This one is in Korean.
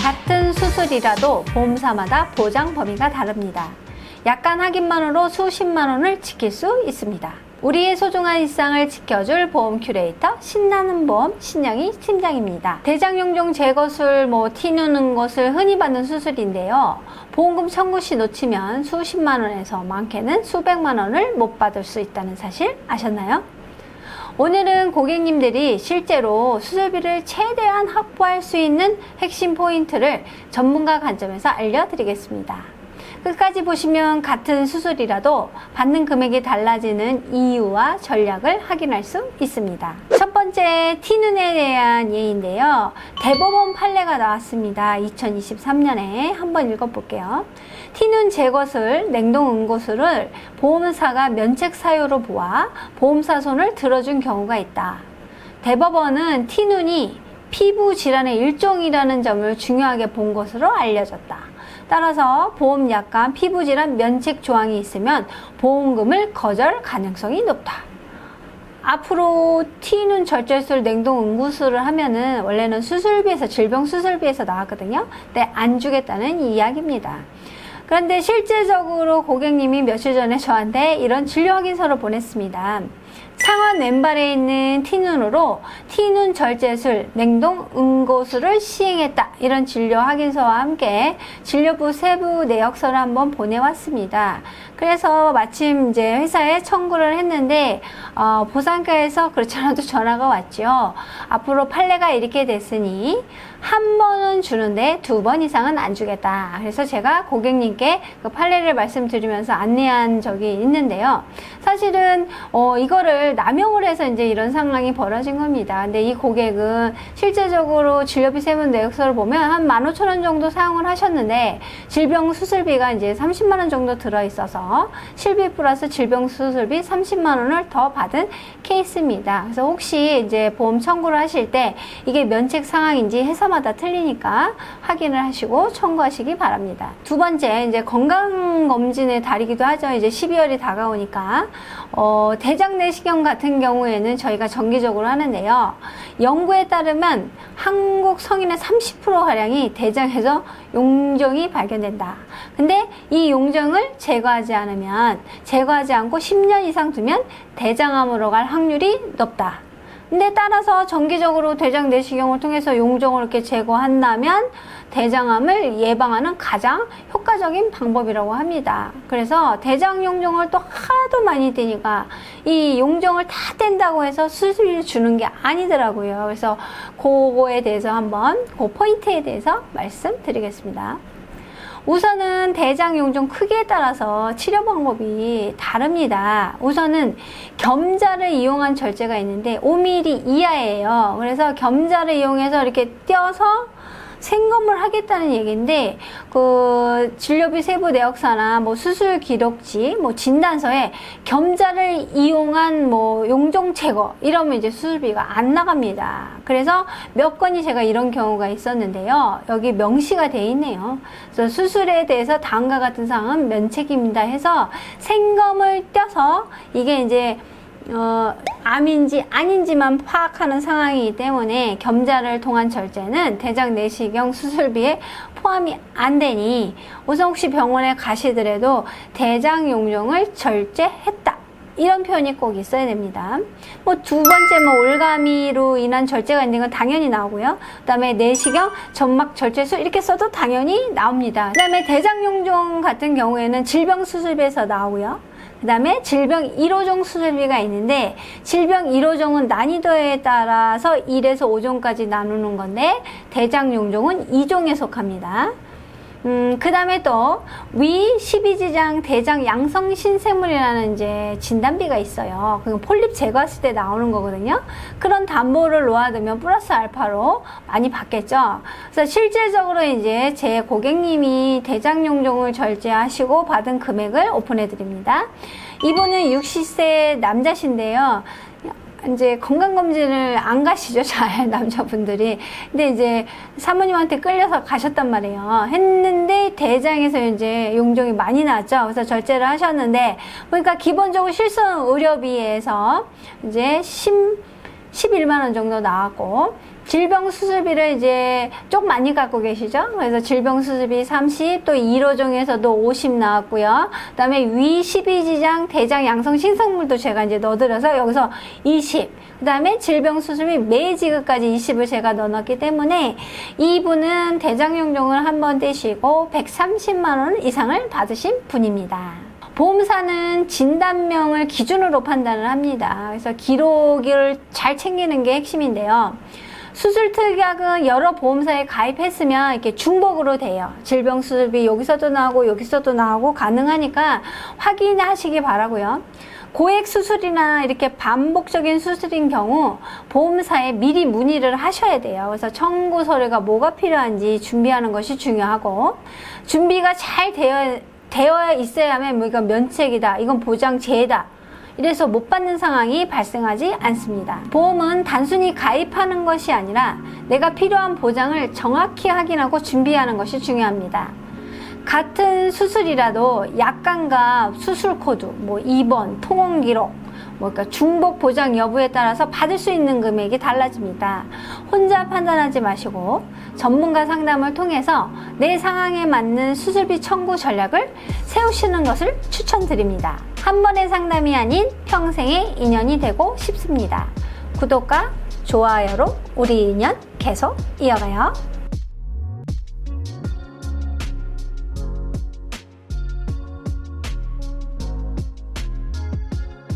같은 수술이라도 보험사마다 보장 범위가 다릅니다. 약간 확인만으로 수십만 원을 지킬 수 있습니다. 우리의 소중한 일상을 지켜줄 보험 큐레이터 신나는 보험 신영희 팀장입니다. 대장용종 제거술, 티 누는 것을 흔히 받는 수술인데요. 보험금 청구 시 놓치면 수십만 원에서 많게는 수백만 원을 못 받을 수 있다는 사실 아셨나요? 오늘은 고객님들이 실제로 수술비를 최대한 확보할 수 있는 핵심 포인트를 전문가 관점에서 알려드리겠습니다. 끝까지 보시면 같은 수술이라도 받는 금액이 달라지는 이유와 전략을 확인할 수 있습니다. 첫 번째, 티눈에 대한 예인데요. 대법원 판례가 나왔습니다. 2023년에 한번 읽어볼게요. 티눈 제거술, 냉동 응고술을 보험사가 면책 사유로 보아 보험사 손을 들어준 경우가 있다. 대법원은 티눈이 피부 질환의 일종이라는 점을 중요하게 본 것으로 알려졌다. 따라서 보험약관 피부질환 면책 조항이 있으면 보험금을 거절 가능성이 높다. 앞으로 티눈 절제술, 냉동 응고술을 하면은 원래는 수술비에서 질병 수술비에서 나왔거든요. 근데 안 주겠다는 이야기입니다. 그런데 실제적으로 고객님이 며칠 전에 저한테 이런 진료 확인서를 보냈습니다. 창원 왼발에 있는 티눈으로 티눈 절제술, 냉동 응고술을 시행했다. 이런 진료 확인서와 함께 진료부 세부 내역서를 한번 보내왔습니다. 그래서 마침 이제 회사에 청구를 했는데 보상과에서 그렇지 않아도 전화가 왔죠. 앞으로 판례가 이렇게 됐으니 한 번은 주는데 2번 이상은 안 주겠다. 그래서 제가 고객님께 그 판례를 말씀드리면서 안내한 적이 있는데요. 사실은 이거를 남용을 해서 이제 이런 상황이 벌어진 겁니다. 근데 이 고객은 실제적으로 진료비 세분 내역서를 보면 한 15,000원 정도 사용을 하셨는데 질병 수술비가 이제 30만 원 정도 들어 있어서 실비 플러스 질병 수술비 30만 원을 더 받은 케이스입니다. 그래서 혹시 이제 보험 청구를 하실 때 이게 면책 상황인지 회사마다 틀리니까 확인을 하시고 청구하시기 바랍니다. 두 번째, 이제 건강검진의 달이기도 하죠. 이제 12월이 다가오니까 대장 내시경 같은 경우에는 저희가 정기적으로 하는데요. 연구에 따르면 한국 성인의 30%가량이 대장에서 용종이 발견된다. 근데 이 용종을 제거하지 않고 10년 이상 두면 대장암으로 갈 확률이 높다. 근데 따라서 정기적으로 대장 내시경을 통해서 용종을 이렇게 제거한다면 대장암을 예방하는 가장 효과적인 방법이라고 합니다. 그래서 대장 용종을 또 하도 많이 떼니까 이 용종을 다 뗀다고 해서 수술을 주는 게 아니더라고요. 그래서 그거에 대해서 한번 그 포인트에 대해서 말씀드리겠습니다. 우선은 대장 용종 크기에 따라서 치료 방법이 다릅니다. 우선은 겸자를 이용한 절제가 있는데 5mm 이하예요. 그래서 겸자를 이용해서 이렇게 떼어서 생검을 하겠다는 얘기인데 그 진료비 세부 내역서나 수술 기록지 진단서에 겸자를 이용한 용종 제거 이러면 이제 수술비가 안 나갑니다. 그래서 몇 건이 제가 이런 경우가 있었는데요. 여기 명시가 돼 있네요. 그래서 수술에 대해서 다음과 같은 사항은 면책입니다 해서 생검을 떼서 이게 이제 암인지 아닌지만 파악하는 상황이기 때문에 겸자를 통한 절제는 대장 내시경 수술비에 포함이 안 되니 우선 혹시 병원에 가시더라도 대장 용종을 절제했다. 이런 표현이 꼭 있어야 됩니다. 두 번째 올가미로 인한 절제가 있는 건 당연히 나오고요. 그 다음에 내시경, 점막 절제술 이렇게 써도 당연히 나옵니다. 그 다음에 대장 용종 같은 경우에는 질병 수술비에서 나오고요. 그 다음에 질병 1호종 수술비가 있는데 질병 1호종은 난이도에 따라서 1에서 5종까지 나누는 건데 대장 용종은 2종에 속합니다. 그 다음에 또 위 12지장 대장 양성 신생물이라는 이제 진단비가 있어요. 그건 폴립 제거했을 때 나오는 거거든요. 그런 담보를 놓아두면 플러스 알파로 많이 받겠죠. 그래서 실질적으로 이제 제 고객님이 대장 용종을 절제하시고 받은 금액을 오픈해 드립니다. 이분은 60세 남자신데요. 이제 건강검진을 안 가시죠, 잘, 남자분들이. 근데 이제 사모님한테 끌려서 가셨단 말이에요. 했는데 대장에서 이제 용종이 많이 나왔죠. 그래서 절제를 하셨는데, 보니까 기본적으로 실손 의료비에서 이제 11만원 정도 나왔고, 질병 수술비를 이제 좀 많이 갖고 계시죠? 그래서 질병 수술비 30, 또 1호 중에서도 50 나왔고요. 그 다음에 위 12지장, 대장, 양성, 신성물도 제가 이제 넣어드려서 여기서 20. 그 다음에 질병 수술비 매 지급까지 20을 제가 넣어놨기 때문에 이분은 대장용종을 한번 떼시고 130만원 이상을 받으신 분입니다. 보험사는 진단명을 기준으로 판단을 합니다. 그래서 기록을 잘 챙기는 게 핵심인데요. 수술 특약은 여러 보험사에 가입했으면 이렇게 중복으로 돼요. 질병 수술비 여기서도 나오고 여기서도 나오고 가능하니까 확인하시기 바라고요. 고액 수술이나 이렇게 반복적인 수술인 경우 보험사에 미리 문의를 하셔야 돼요. 그래서 청구 서류가 뭐가 필요한지 준비하는 것이 중요하고, 준비가 잘 되어 있어야만 뭐 이건 면책이다, 이건 보장제다, 이래서 못 받는 상황이 발생하지 않습니다. 보험은 단순히 가입하는 것이 아니라 내가 필요한 보장을 정확히 확인하고 준비하는 것이 중요합니다. 같은 수술이라도 약관과 수술 코드, 뭐 입원, 통원 기록, 그러니까 중복 보장 여부에 따라서 받을 수 있는 금액이 달라집니다. 혼자 판단하지 마시고 전문가 상담을 통해서 내 상황에 맞는 수술비 청구 전략을 세우시는 것을 추천드립니다. 한 번의 상담이 아닌 평생의 인연이 되고 싶습니다. 구독과 좋아요로 우리 인연 계속 이어가요.